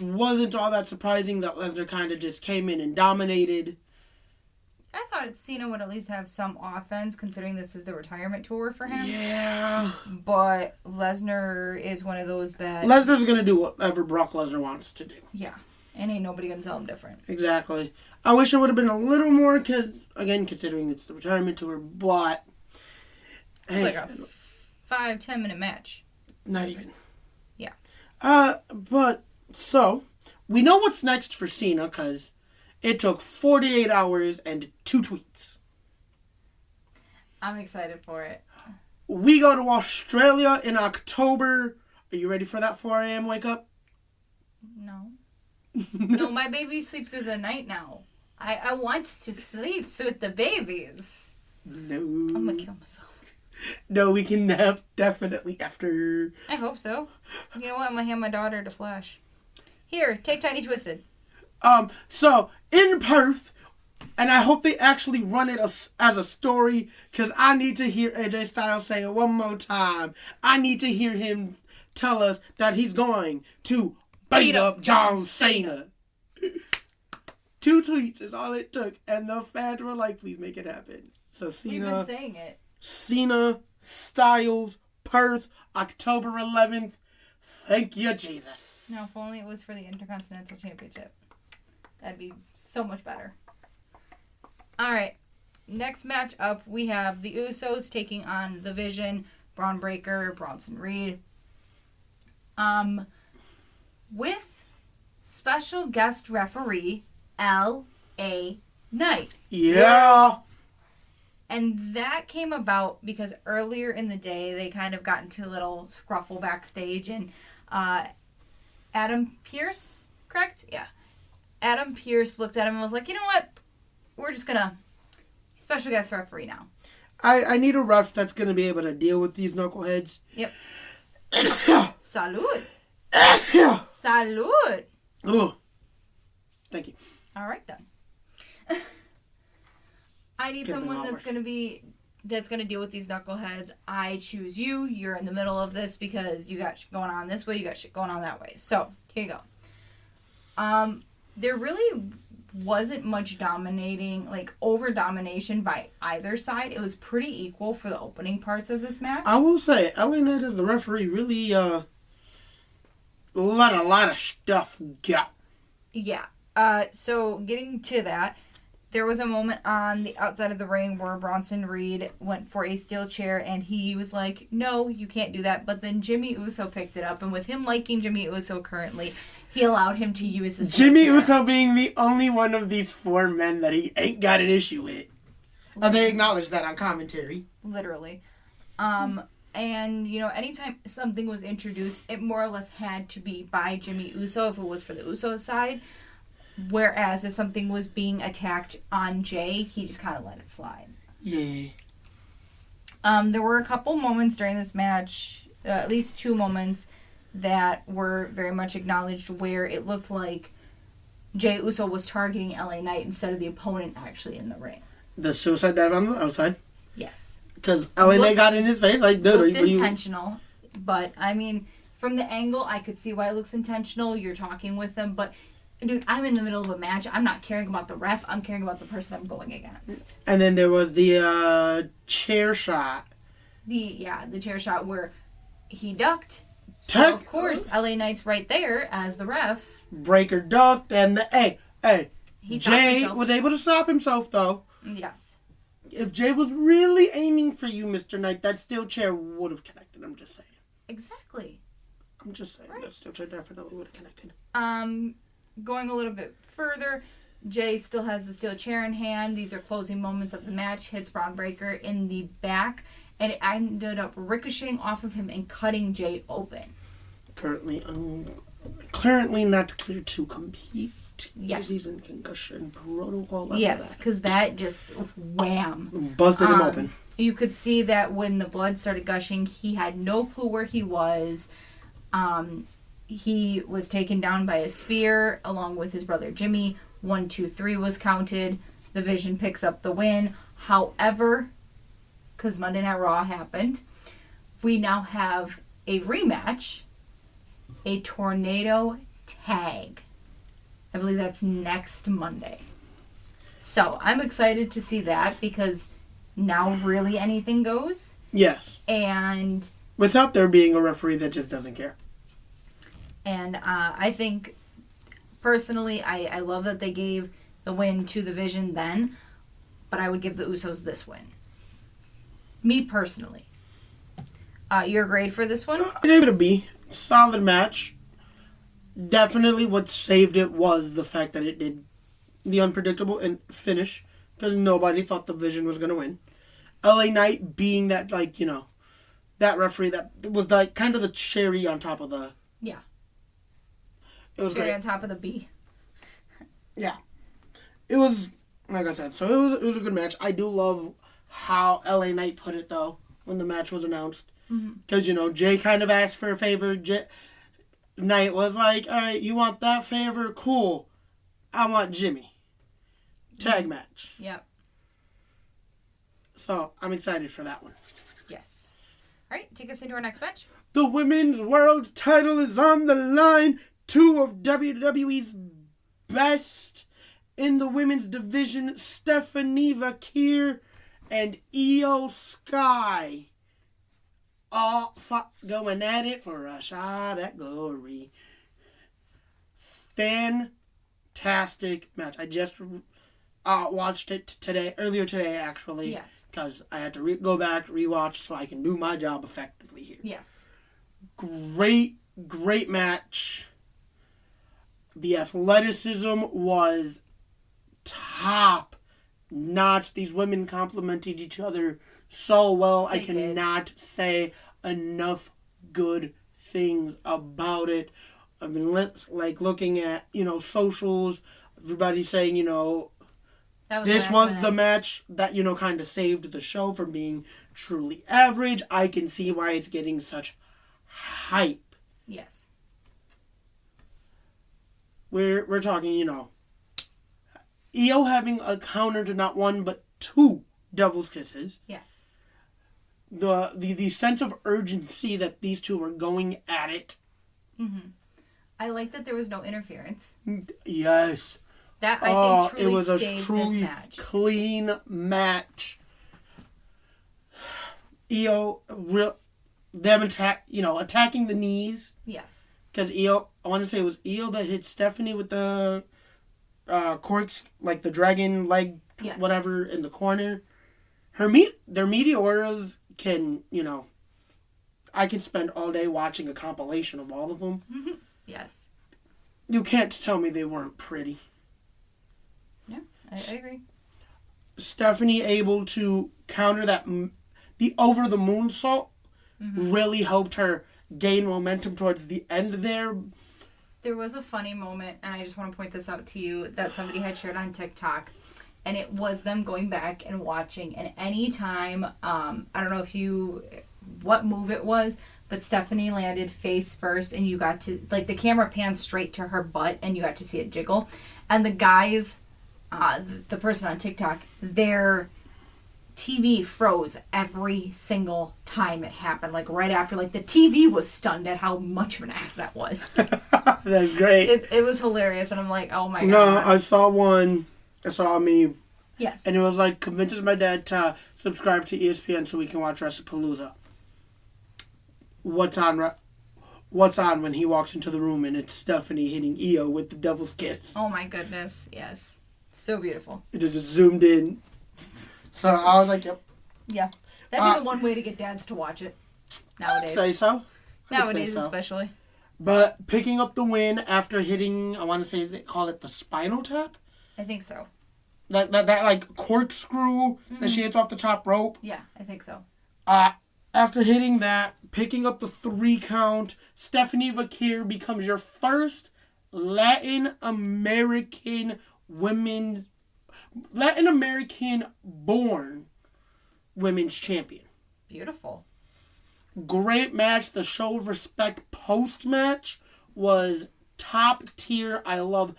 wasn't all that surprising that Lesnar kind of just came in and dominated. I thought Cena would at least have some offense, considering this is the retirement tour for him. Yeah. But Lesnar is one of those that... Lesnar's going to do whatever Brock Lesnar wants to do. Yeah. And ain't nobody going to tell him different. Exactly. I wish it would have been a little more, again, considering it's the retirement tour, but... It's like a 5-10 minute match. Not even. Yeah. But, so, we know what's next for Cena, because it took 48 hours and 2 tweets. I'm excited for it. We go to Australia in October. Are you ready for that 4 a.m. wake up? No. No, my babies sleep through the night now. I want to sleep with the babies. No. I'm going to kill myself. No, we can nap definitely after. I hope so. You know what? I'm going to hand my daughter to Flash. Here, take Tiny Twisted. So, in Perth, and I hope they actually run it as a story, because I need to hear AJ Styles say it one more time. I need to hear him tell us that he's going to beat up John Cena. 2 tweets is all it took, and the fans were like, please make it happen. So Cena, We've been saying it. Cena, Styles, Perth, October 11th. Thank you, Jesus. Now, if only it was for the Intercontinental Championship. That'd be so much better. Alright, next match up, we have the Usos taking on The Vision, Braun Breaker, Bronson Reed. With special guest referee, L.A. Knight. Yeah. And that came about because earlier in the day, they kind of got into a little scruffle backstage, and Adam Pearce, correct? Yeah. Adam Pearce looked at him and was like, you know what? We're just going to special guest referee now. I need a ref that's going to be able to deal with these knuckleheads. Yep. Salud. Salud. Ugh. Thank you. All right, then. I need someone that's going to deal with these knuckleheads. I choose you. You're in the middle of this because you got shit going on this way. You got shit going on that way. So, here you go. There really wasn't much dominating, like, over-domination by either side. It was pretty equal for the opening parts of this match. I will say, LA Knight as the referee really let a lot of stuff go. Yeah. So, getting to that, there was a moment on the outside of the ring where Bronson Reed went for a steel chair, and he was like, no, you can't do that. But then Jimmy Uso picked it up, and with him liking Jimmy Uso currently, he allowed him to use his Jimmy chair. Uso being the only one of these 4 men that he ain't got an issue with. They acknowledged that on commentary. Literally. And, you know, anytime something was introduced, it more or less had to be by Jimmy Uso if it was for the Uso side. Whereas if something was being attacked on Jay, he just kind of let it slide. Yeah. There were a couple moments during this match, at least 2 moments, that were very much acknowledged where it looked like Jay Uso was targeting LA Knight instead of the opponent actually in the ring. The suicide dive on the outside? Yes. Because LA Knight got in his face like, dude, looked intentional, but I mean, from the angle, I could see why it looks intentional. You're talking with them, but dude, I'm in the middle of a match. I'm not caring about the ref. I'm caring about the person I'm going against. And then there was the chair shot. The chair shot where he ducked. So, of course, LA Knight's right there as the ref. Breaker ducked, and Jay himself. was able to stop himself, though. Yes. If Jay was really aiming for you, Mr. Knight, that steel chair would have connected. I'm just saying. Exactly. I'm just saying. Right. That steel chair definitely would have connected. Going a little bit further, Jay still has the steel chair in hand. These are closing moments of the match. Hits Braun Breaker in the back, and it ended up ricocheting off of him and cutting Jay open. Currently not clear to compete. Yes. He's in concussion protocol. Yes, because that just wham. Busted him open. You could see that when the blood started gushing, he had no clue where he was. He was taken down by a spear along with his brother Jimmy. 1, 2, 3 was counted. The Vision picks up the win. However, because Monday Night Raw happened, we now have a rematch. A tornado tag. I believe that's next Monday. So I'm excited to see that because now really anything goes. Yes. And without there being a referee that just doesn't care. And I think, personally, I love that they gave the win to the Vision then, but I would give the Usos this win. Me personally. Your grade for this one? I gave it a B. Solid match. Definitely what saved it was the fact that it did the unpredictable and finish, because nobody thought the Vision was going to win. LA Knight being that, like, you know, that referee that was like kind of the cherry on top of the... Yeah. It was cherry great. on top of the B. Yeah. It was, like I said, so it was a good match. I do love how LA Knight put it, though, when the match was announced. Because, you know, Jay kind of asked for a favor. Knight was like, all right, you want that favor? Cool. I want Jimmy. Tag match. Yep. So, I'm excited for that one. Yes. All right, take us into our next match. The women's world title is on the line. Two of WWE's best in the women's division, Stephanie Vaquer and IYO SKY. All going at it for a shot at glory. Fantastic match. I just watched it earlier today, actually. Yes. Because I had to go back, rewatch, so I can do my job effectively here. Yes. Great match. The athleticism was top notch. These women complimented each other so well. I cannot say enough good things about it. I mean, looking at, you know, socials, everybody saying, you know, this was the match that, you know, kind of saved the show from being truly average. I can see why it's getting such hype. Yes. We're talking, you know, IYO having a counter to not one but two Devil's Kisses. Yes. The sense of urgency that these two were going at it. Mm-hmm. I like that there was no interference. Yes. That, I think, truly it was a saved truly this match. Clean match. IYO, them attacking the knees. Yes. Because IYO, I want to say it was IYO that hit Stephanie with the corks, like the dragon leg, whatever, in the corner. Their meteoras can, you know, I can spend all day watching a compilation of all of them. Yes. You can't tell me they weren't pretty. Yeah, I agree. Stephanie able to counter that, the over the moonsault really helped her gain momentum towards the end there. There was a funny moment, and I just want to point this out to you, that somebody had shared on TikTok, and it was them going back and watching, and anytime, I don't know what move it was, but Stephanie landed face first, and you got to, like, the camera panned straight to her butt, and you got to see it jiggle, and the guys, the person on TikTok, their TV froze every single time it happened. Like, right after, like, the TV was stunned at how much of an ass that was. That's great. It was hilarious, and I'm like, oh my god. No, I saw a meme. Yes. And it was like, convinces my dad to subscribe to ESPN so we can watch Wrestlepalooza. What's on when he walks into the room and it's Stephanie hitting IYO with the Devil's Kiss. Oh my goodness, yes. So beautiful. It just zoomed in. So I was like, yep. Yeah. That'd be the one way to get dads to watch it nowadays. I'd say so. Nowadays, especially. But picking up the win after hitting, I want to say they call it the spinal tap? I think so. That like corkscrew that she hits off the top rope. Yeah, I think so. After hitting that, picking up the 3 count, Stephanie Vaquer becomes your first Latin American born women's champion. Beautiful. Great match. The show of respect post match was top tier. I love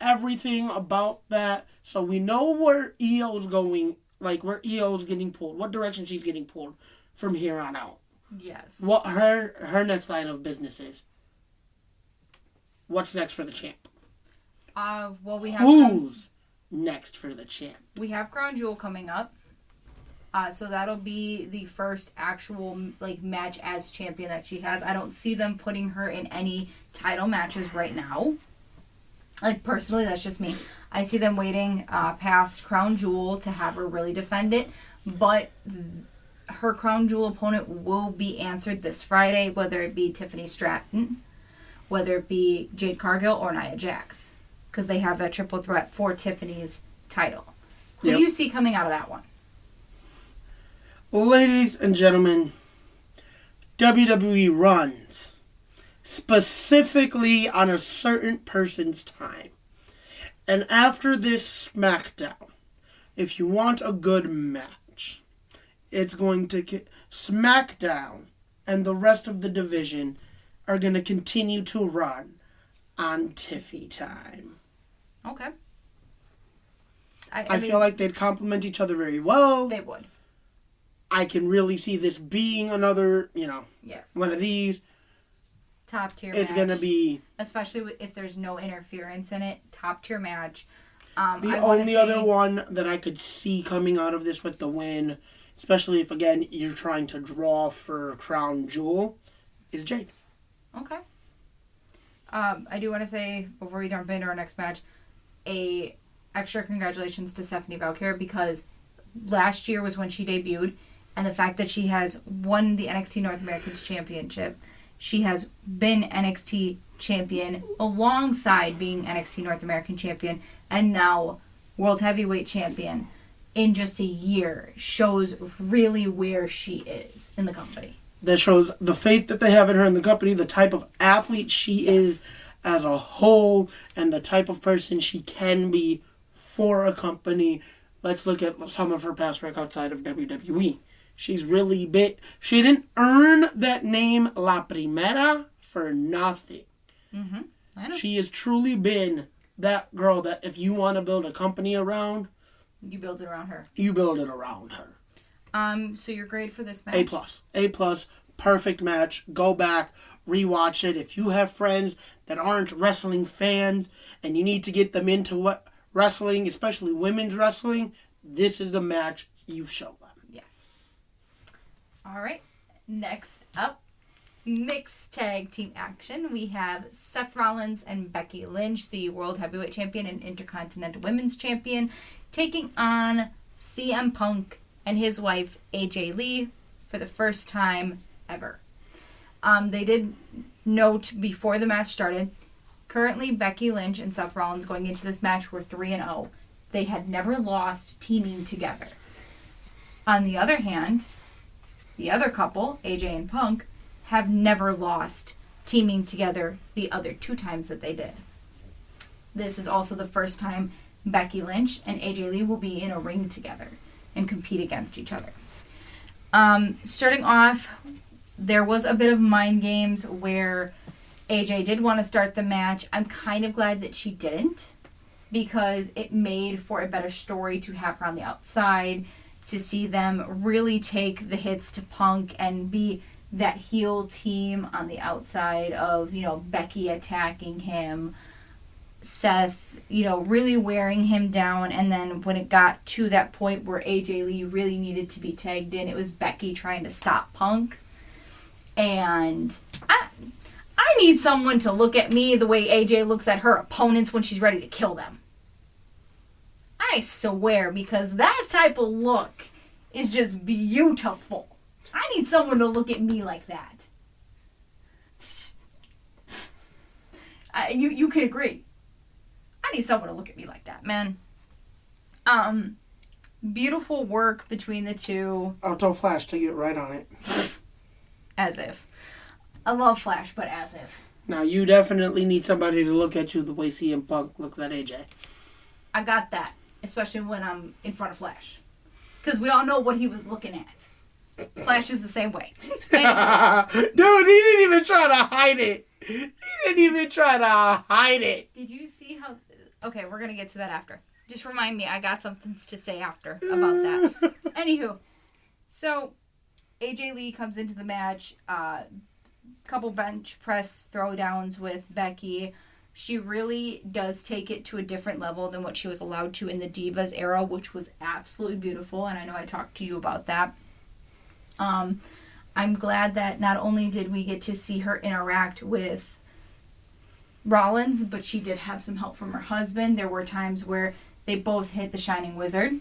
everything about that. So we know where IYO's going, like where IYO's getting pulled, what direction she's getting pulled from here on out. Yes. What her next line of business is. What's next for the champ? Well, we have Who's next for the champ? we have Crown Jewel coming up. So that'll be the first actual match as champion that she has. I don't see them putting her in any title matches right now. Personally, that's just me. I see them waiting past Crown Jewel to have her really defend it. But her Crown Jewel opponent will be answered this Friday, whether it be Tiffany Stratton, whether it be Jade Cargill, or Nia Jax. Because they have that triple threat for Tiffany's title. Who do you see coming out of that one? Ladies and gentlemen, WWE runs specifically on a certain person's time. And after this SmackDown, if you want a good match, it's going to... SmackDown and the rest of the division are going to continue to run on Tiffy time. Okay. I feel like they'd complement each other very well. They would. I can really see this being another, yes, one of these. Top tier It's match. going to be... Especially if there's no interference in it. Top tier match. The only other one that I could see coming out of this with the win, especially if, again, you're trying to draw for Crown Jewel, is Jade. Okay. I do want to say, before we jump into our next match, a extra congratulations to Stephanie Vaquer, because last year was when she debuted, and the fact that she has won the NXT North America's Championship, she has been NXT Champion alongside being NXT North American Champion, and now World Heavyweight Champion in just a year, shows really where she is in the company. That shows the faith that they have in her in the company, the type of athlete she is as a whole, and the type of person she can be for a company. Let's look at some of her past work outside of WWE. She's really big. She didn't earn that name La Primera for nothing. Mm-hmm. I know. She has truly been that girl that if you want to build a company around, You build it around her. you build it around her. So your grade for this match? A+. A+. Perfect match. Go back. Rewatch it. If you have friends that aren't wrestling fans and you need to get them into wrestling, especially women's wrestling, this is the match you show them. Yes. All right. Next up, mixed tag team action. We have Seth Rollins and Becky Lynch, the World Heavyweight Champion and Intercontinental Women's Champion, taking on CM Punk and his wife, AJ Lee, for the first time ever. They did note before the match started, currently Becky Lynch and Seth Rollins going into this match were 3-0. They had never lost teaming together. On the other hand, the other couple, AJ and Punk, have never lost teaming together the other 2 times that they did. This is also the first time Becky Lynch and AJ Lee will be in a ring together and compete against each other. Starting off, there was a bit of mind games where AJ did want to start the match. I'm kind of glad that she didn't, because it made for a better story to have her on the outside, to see them really take the hits to Punk and be that heel team on the outside of, Becky attacking him, Seth, really wearing him down, and then when it got to that point where AJ Lee really needed to be tagged in, it was Becky trying to stop Punk. And I need someone to look at me the way AJ looks at her opponents when she's ready to kill them. I swear, because that type of look is just beautiful. I need someone to look at me like that. You could agree. I need someone to look at me like that, man. Beautiful work between the two. I'll tell Flash to get right on it. As if. I love Flash, but as if. Now, you definitely need somebody to look at you the way CM Punk looks at AJ. I got that. Especially when I'm in front of Flash. Because we all know what he was looking at. Flash is the same way. Anyway. Dude, he didn't even try to hide it. Did you see how... Okay, we're going to get to that after. Just remind me, I got something to say after about that. Anywho, so AJ Lee comes into the match. Couple bench press throwdowns with Becky. She really does take it to a different level than what she was allowed to in the Divas era, which was absolutely beautiful, and I know I talked to you about that. I'm glad that not only did we get to see her interact with Rollins, but she did have some help from her husband. There were times where they both hit the Shining Wizard.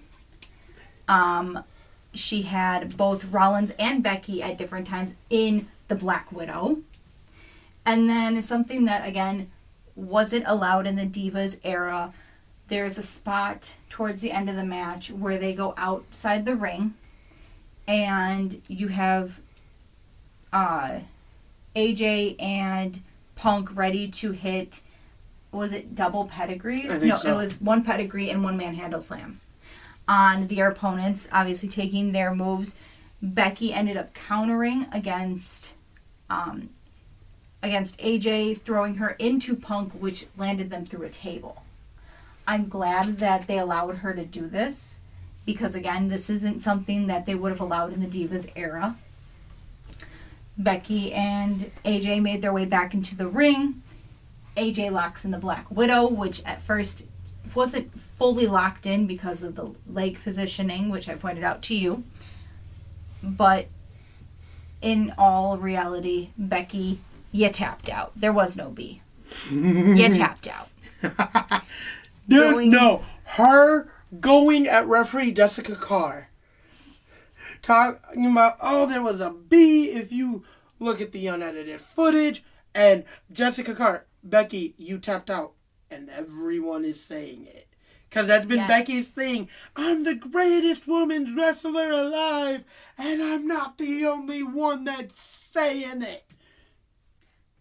She had both Rollins and Becky at different times in the Black Widow. And then something that, again, wasn't allowed in the Divas era, there's a spot towards the end of the match where they go outside the ring and you have AJ and Punk ready to hit, was it double pedigrees? I think No, so. it was one pedigree and one manhandle slam on their opponents, obviously taking their moves. Becky ended up countering against AJ, throwing her into Punk, which landed them through a table. I'm glad that they allowed her to do this because, again, this isn't something that they would have allowed in the Divas era. Becky and AJ made their way back into the ring. AJ locks in the Black Widow, which at first wasn't fully locked in because of the leg positioning, which I pointed out to you. But in all reality, Becky, you tapped out. There was no B. You tapped out. Dude, no. Her going at referee Jessica Carr. Talking about, there was a B if you look at the unedited footage. And Jessica Carr, Becky, you tapped out. And everyone is saying it. Because that's been Becky's thing. I'm the greatest women's wrestler alive. And I'm not the only one that's saying it.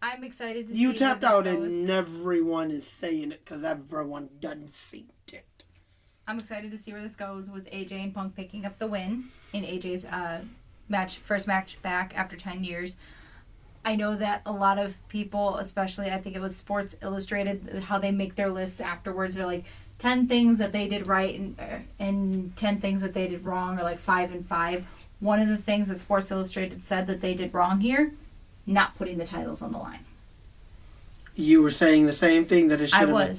I'm excited to see You where tapped this out goes. and everyone is saying it because everyone done seen it. I'm excited to see where this goes with AJ and Punk picking up the win in AJ's first match back after 10 years. I know that a lot of people, especially I think it was Sports Illustrated, how they make their lists afterwards. They're like 10 things that they did right and 10 things that they did wrong, or like 5 and 5. One of the things that Sports Illustrated said that they did wrong here, not putting the titles on the line. You were saying the same thing that it should have been.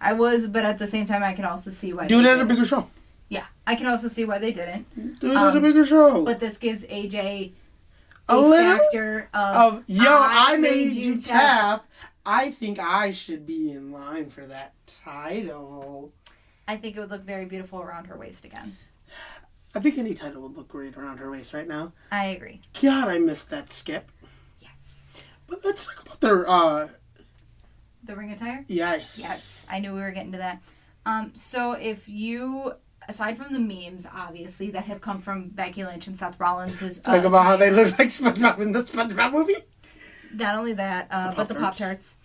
I was, but at the same time, I can also see why. Do it they at a didn't. bigger show. Yeah, I can also see why they didn't. Do it at a bigger show. But this gives AJ a little factor of I made you tap. I think I should be in line for that title. I think it would look very beautiful around her waist again. I think any title would look great around her waist right now. I agree. God, I missed that skip. Yes. But let's talk about their The ring attire? Yes. Yes. I knew we were getting to that. So if you, aside from the memes, obviously, that have come from Becky Lynch and Seth Rollins' Talk about how they look like SpongeBob in the SpongeBob movie. Not only that, but the Pop-Tarts.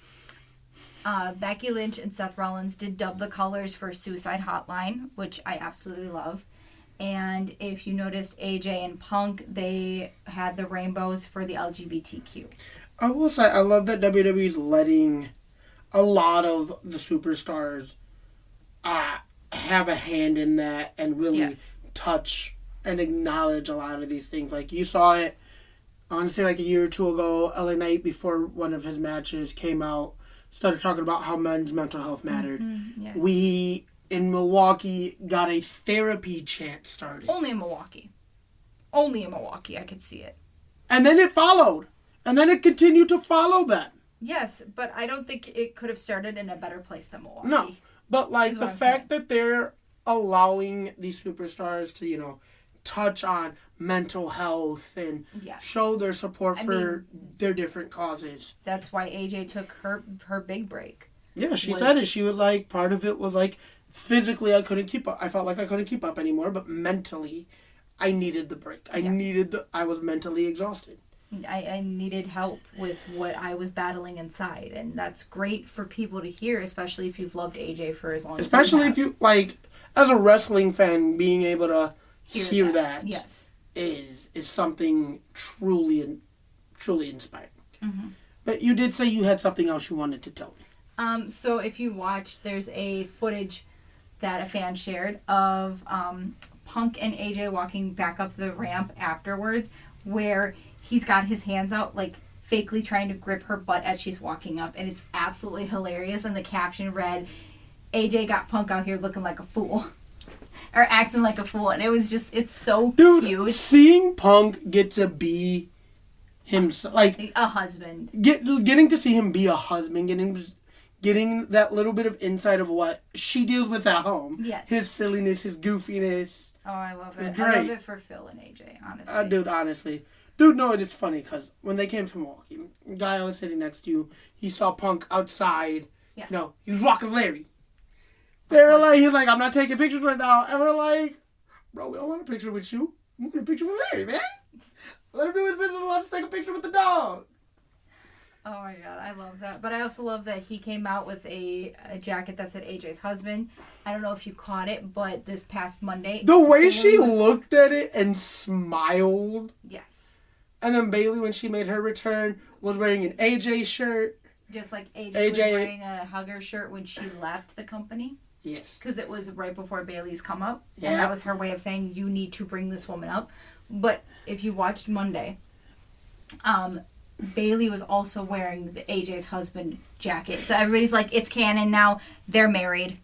Pop-Tarts. Becky Lynch and Seth Rollins did dub the colors for Suicide Hotline, which I absolutely love. And if you noticed, AJ and Punk, they had the rainbows for the LGBTQ. I will say, I love that WWE's letting a lot of the superstars have a hand in that and really touch and acknowledge a lot of these things. Like, you saw it, I want to say like a year or two ago, LA Knight, before one of his matches came out, started talking about how men's mental health mattered. Mm-hmm, yes. We, in Milwaukee, got a therapy chant started. Only in Milwaukee. Only in Milwaukee, I could see it. And then it followed. And then it continued to follow them. Yes, but I don't think it could have started in a better place than Milwaukee. No, but like Is the what I'm fact saying. that they're allowing these superstars to, touch on mental health and Yes. show their support I for their different causes. That's why AJ took her big break. Yeah, she Was- said it. She was like, part of it was like, physically I couldn't keep up. I felt like I couldn't keep up anymore, but mentally I needed the break. I was mentally exhausted. I needed help with what I was battling inside, and that's great for people to hear, especially if you've loved AJ for as long as Especially you if you, like, as a wrestling fan, being able to hear that yes. is something truly inspiring. Mm-hmm. But you did say you had something else you wanted to tell me. So if you watch, there's a footage that a fan shared of Punk and AJ walking back up the ramp afterwards, where he's got his hands out, like fakely trying to grip her butt as she's walking up, and it's absolutely hilarious. And the caption read, AJ got Punk out here looking like a fool. Or acting like a fool. And it was just, it's so cute. Seeing Punk get to be himself, like a husband. Getting to see him be a husband, getting that little bit of insight of what she deals with at home. Yes. His silliness, his goofiness. Oh, I love it. Great. I love it for Phil and AJ, honestly. Dude, honestly. Dude, no, it's funny because when they came to Milwaukee, the guy I was sitting next to, he saw Punk outside. Yeah. You know, he was walking Larry. They were like, he's like, I'm not taking pictures right now. And we're like, bro, we don't want a picture with you. We want a picture with Larry, man. Let him do his business. Let's take a picture with the dog. Oh my god, I love that. But I also love that he came out with a jacket that said AJ's husband. I don't know if you caught it, but this past Monday... The way she looked at it and smiled. Yes. And then Bayley, when she made her return, was wearing an AJ shirt. Just like AJ was wearing a Hugger shirt when she left the company. Yes. Because it was right before Bayley's come up. Yeah. And that was her way of saying, you need to bring this woman up. But if you watched Monday... Bayley was also wearing the AJ's husband jacket. So everybody's like, it's canon now. They're married.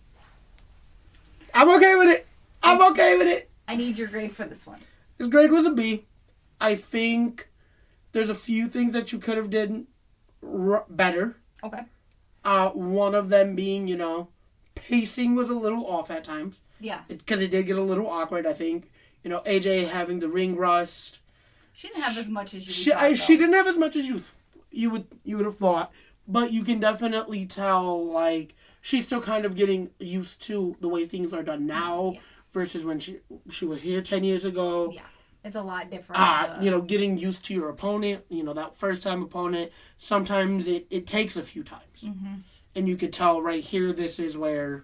I'm okay with it. I need your grade for this one. His grade was a B. I think there's a few things that you could have done better. Okay. One of them being, pacing was a little off at times. Yeah. Because it did get a little awkward, I think. AJ having the ring rust. She didn't have as much as She didn't have as much as you would have thought, but you can definitely tell like she's still kind of getting used to the way things are done now versus when she was here 10 years ago. Yeah, it's a lot different. Getting used to your opponent, that first time opponent. Sometimes it takes a few times, and you could tell right here. This is where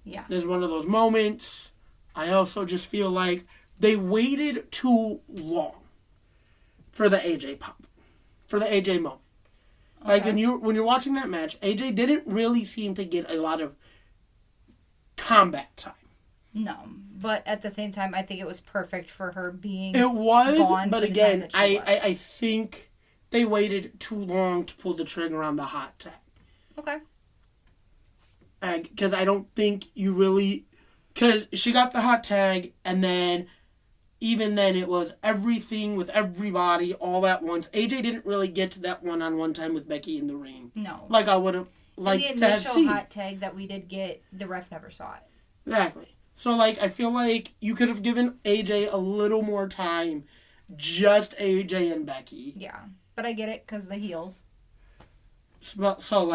there's one of those moments. I also just feel like they waited too long for the AJ pop. For the AJ moment. Okay. Like, when you're watching that match, AJ didn't really seem to get a lot of combat time. No. But at the same time, I think it was perfect for her being It was, gone but again, I think they waited too long to pull the trigger on the hot tag. Okay. Because I don't think you really... Because she got the hot tag, and then... Even then, it was everything with everybody all at once. AJ didn't really get to that one-on-one time with Becky in the ring. No. Like I would have liked to have seen. The initial hot tag that we did get, the ref never saw it. Exactly. So, I feel like you could have given AJ a little more time. Just AJ and Becky. Yeah. But I get it, because the heels. So,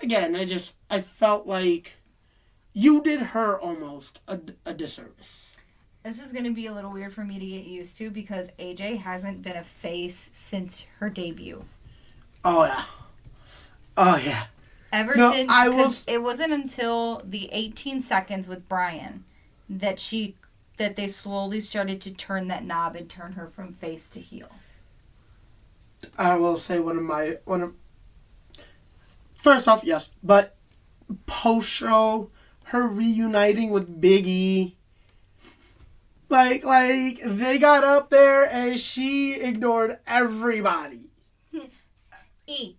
again, I felt like you did her almost a disservice. This is going to be a little weird for me to get used to because AJ hasn't been a face since her debut. Oh, yeah. Since, it wasn't until the 18 seconds with Brian that they slowly started to turn that knob and turn her from face to heel. I will say first off, yes, but post-show, her reuniting with Big E, Like, they got up there and she ignored everybody.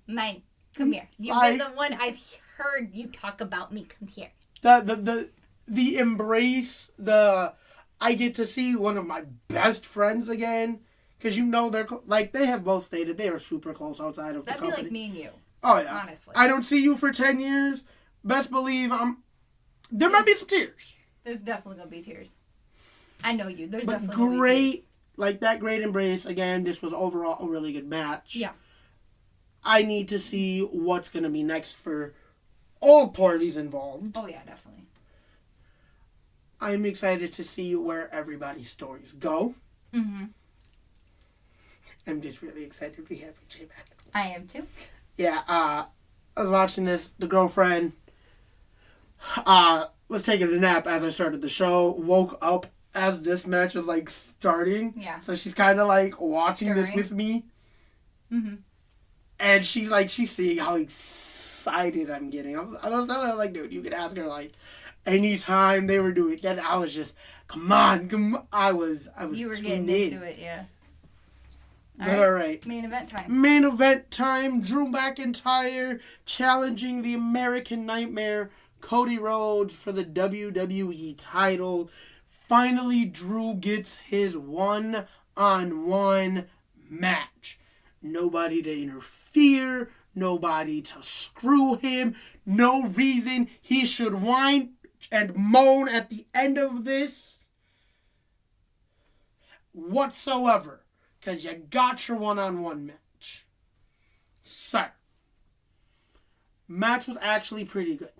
Mine, come here. You've been the one I've heard you talk about me. Come here. The embrace, I get to see one of my best friends again. Because they have both stated they are super close outside of the company. That'd be like me and you. Oh, yeah. Honestly. I don't see you for 10 years. Best believe there might be some tears. There's definitely going to be tears. I know you. There's but definitely great, that great embrace. Again, this was overall a really good match. Yeah. I need to see what's going to be next for all parties involved. Oh, yeah, definitely. I'm excited to see where everybody's stories go. Mm-hmm. I'm just really excited to have AJ back. I am too. Yeah, I was watching this. The girlfriend was taking a nap as I started the show. Woke up as this match is starting. Yeah. So she's kind of watching this with me. Mm-hmm. And she's seeing how excited I'm getting. I was telling her dude, you could ask her anytime they were doing that. I was just, come on. I was. You were tuned getting in. into it, yeah. All right. Main event time. Main event time. Drew McIntyre challenging the American Nightmare, Cody Rhodes, for the WWE title. Finally, Drew gets his one-on-one match. Nobody to interfere. Nobody to screw him. No reason he should whine and moan at the end of this whatsoever. Because you got your one-on-one match. So, match was actually pretty good.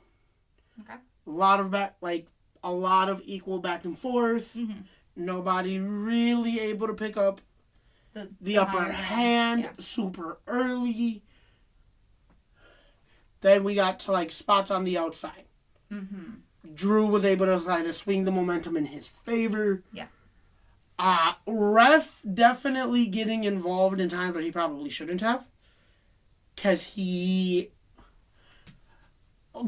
Okay. A lot of equal back and forth. Mm-hmm. Nobody really able to pick up the upper hand super early. Then we got to spots on the outside. Mm-hmm. Drew was able to kind of swing the momentum in his favor. Yeah. Ref definitely getting involved in times where he probably shouldn't have. Because he...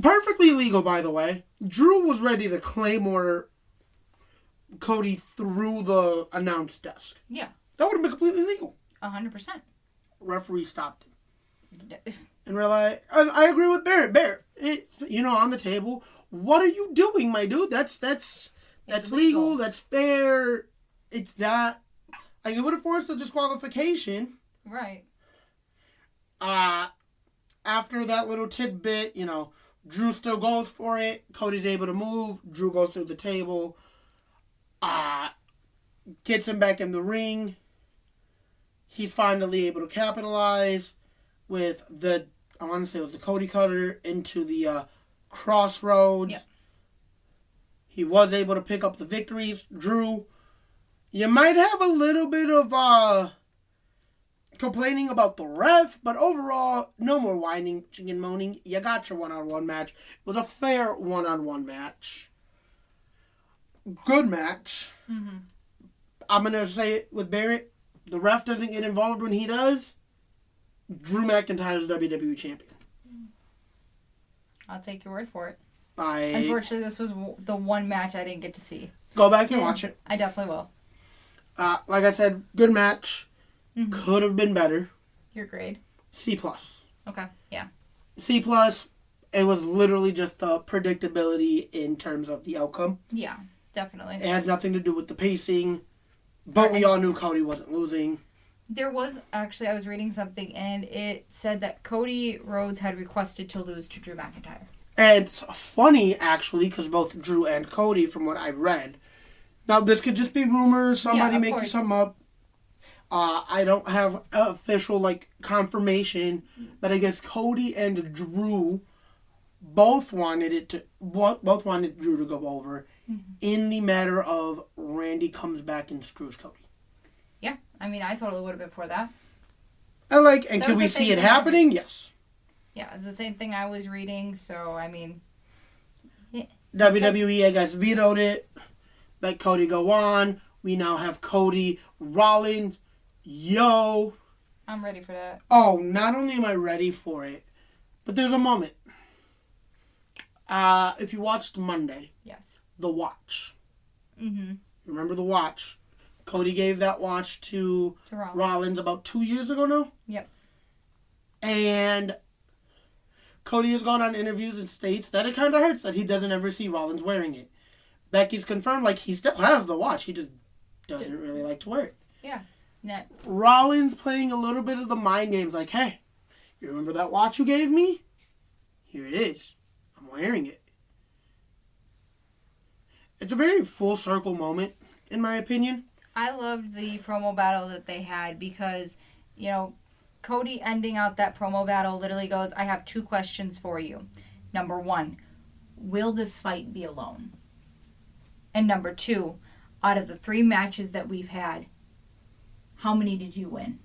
Perfectly legal, by the way. Drew was ready to Claymore Cody through the announce desk. Yeah. That would have been completely legal. 100%. Referee stopped him. And we're like, I agree with Barrett. Barrett, it's, on the table. What are you doing, my dude? That's legal. That's fair. It's that. It would have forced a disqualification. Right. After that little tidbit, Drew still goes for it. Cody's able to move. Drew goes through the table. Gets him back in the ring. He's finally able to capitalize with the Cody Cutter into the Crossroads. Yep. He was able to pick up the victories. Drew, you might have a little bit of complaining about the ref, but overall, no more whining and moaning. You got your one-on-one match. It was a fair one-on-one match. Good match. Mm-hmm. I'm going to say it with Barrett. The ref doesn't get involved when he does. Drew McIntyre's WWE Champion. I'll take your word for it. Unfortunately, this was the one match I didn't get to see. Go back and watch it. I definitely will. Like I said, good match. Mm-hmm. Could have been better. Your grade? C+. Okay, yeah. C+. It was literally just the predictability in terms of the outcome. Yeah, definitely. It had nothing to do with the pacing. But we all knew Cody wasn't losing. There was, actually, I was reading something, and it said that Cody Rhodes had requested to lose to Drew McIntyre. And it's funny, actually, because both Drew and Cody, from what I read. Now, this could just be rumors, somebody making something up. I don't have official, confirmation, but I guess Cody and Drew both wanted Drew to go over in the matter of Randy comes back and screws Cody. Yeah, I totally would have been for that. And can we see it happening? Yes. Yeah, it's the same thing I was reading, so, yeah. WWE, I guess, vetoed it. Let Cody go on. We now have Cody, Rollins, Yo. I'm ready for that. Oh, not only am I ready for it, but there's a moment. If you watched Monday. Yes. The watch. Mm-hmm. Remember the watch? Cody gave that watch to Rollins about 2 years ago now? Yep. And Cody has gone on interviews and states that it kind of hurts that he doesn't ever see Rollins wearing it. Becky's confirmed, he still has the watch. He just doesn't really like to wear it. Yeah. Net. Rollins playing a little bit of the mind games, hey, you remember that watch you gave me? Here it is. I'm wearing it. It's a very full circle moment, in my opinion. I loved the promo battle that they had because, Cody ending out that promo battle literally goes, I have 2 questions for you. Number 1, will this fight be alone? And number 2, out of the 3 matches that we've had, how many did you win?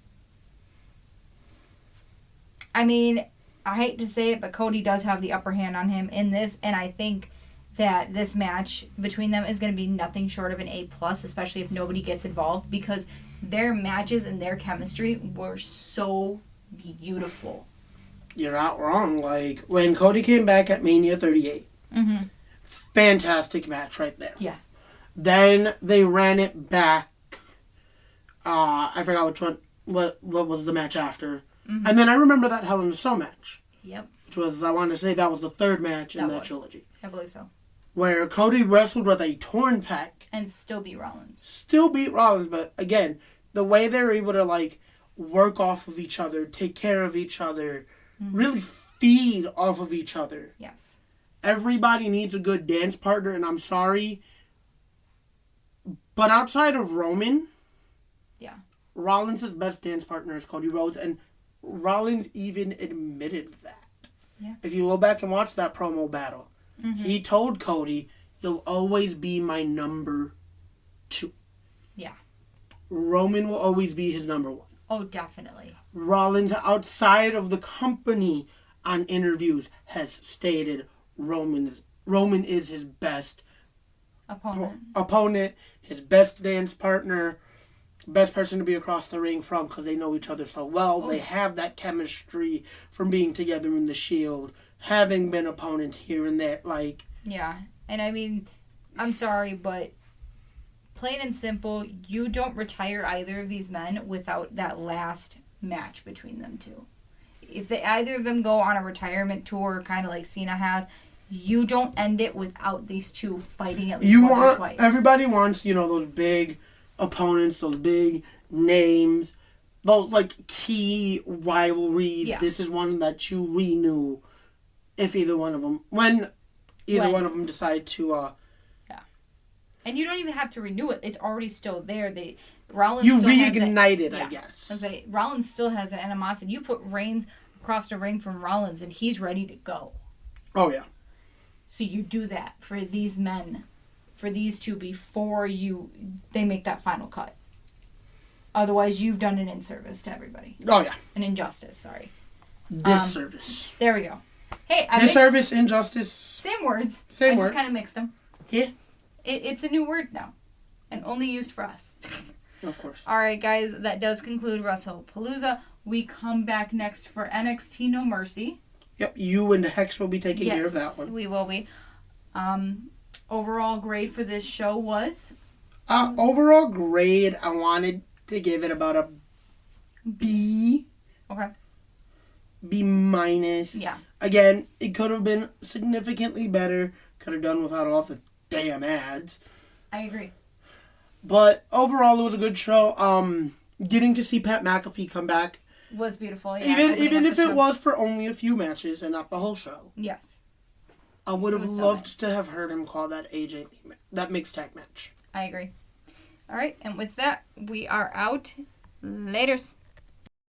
I hate to say it, but Cody does have the upper hand on him in this, and I think that this match between them is going to be nothing short of an A+, especially if nobody gets involved, because their matches and their chemistry were so beautiful. You're not wrong. When Cody came back at Mania 38, fantastic match right there. Yeah. Then they ran it back. I forgot which one. what was the match after. Mm-hmm. And then I remember that Hell in a Cell match. Yep. Which was, I want to say, that was the third match in that trilogy. I believe so. Where Cody wrestled with a torn pec. And still beat Rollins. Still beat Rollins, but again, the way they were able to, like, work off of each other, take care of each other, really feed off of each other. Yes. Everybody needs a good dance partner, and I'm sorry, but outside of Roman, Rollins' best dance partner is Cody Rhodes, and Rollins even admitted that. Yeah. If you go back and watch that promo battle, he told Cody, "You'll always be my number 2." Yeah. Roman will always be his number 1. Oh, definitely. Rollins, outside of the company, on interviews, has stated Roman is his best opponent, his best dance partner, best person to be across the ring from because they know each other so well. They have that chemistry from being together in the Shield, having been opponents here and there. Like, yeah, and I mean, I'm sorry, but plain and simple, you don't retire either of these men without that last match between them two. If either of them go on a retirement tour, kind of like Cena has, you don't end it without these two fighting at least once or twice. Everybody wants, those big opponents, those big names, those, like, key rivalries. Yeah. This is one that you renew if either one of them, when one of them decide to, And you don't even have to renew it. It's already still there. Rollins you still reignite it, I guess. Rollins still has an animosity. You put Reigns across the ring from Rollins, and he's ready to go. Oh, yeah. So you do that for these men, for these two, before they make that final cut. Otherwise, you've done an inservice to everybody. Oh, yeah. An injustice, sorry. Disservice. There we go. Hey, disservice, injustice. Same words. I just kind of mixed them. Yeah. It's a new word now. And only used for us. Of course. All right, guys. That does conclude Wrestlepalooza. We come back next for NXT No Mercy. Yep. You and Hex will be taking care of that one. We will be. Overall grade for this show was? Overall grade, I wanted to give it about a B. Okay. B minus. Yeah. Again, it could have been significantly better. Could have done without all the damn ads. I agree. But overall, it was a good show. Getting to see Pat McAfee come back was beautiful. Yeah, even if it was for only a few matches and not the whole show. Yes. I would have loved to have heard him call that that mixed tag match. I agree. All right, and with that, we are out. Laters.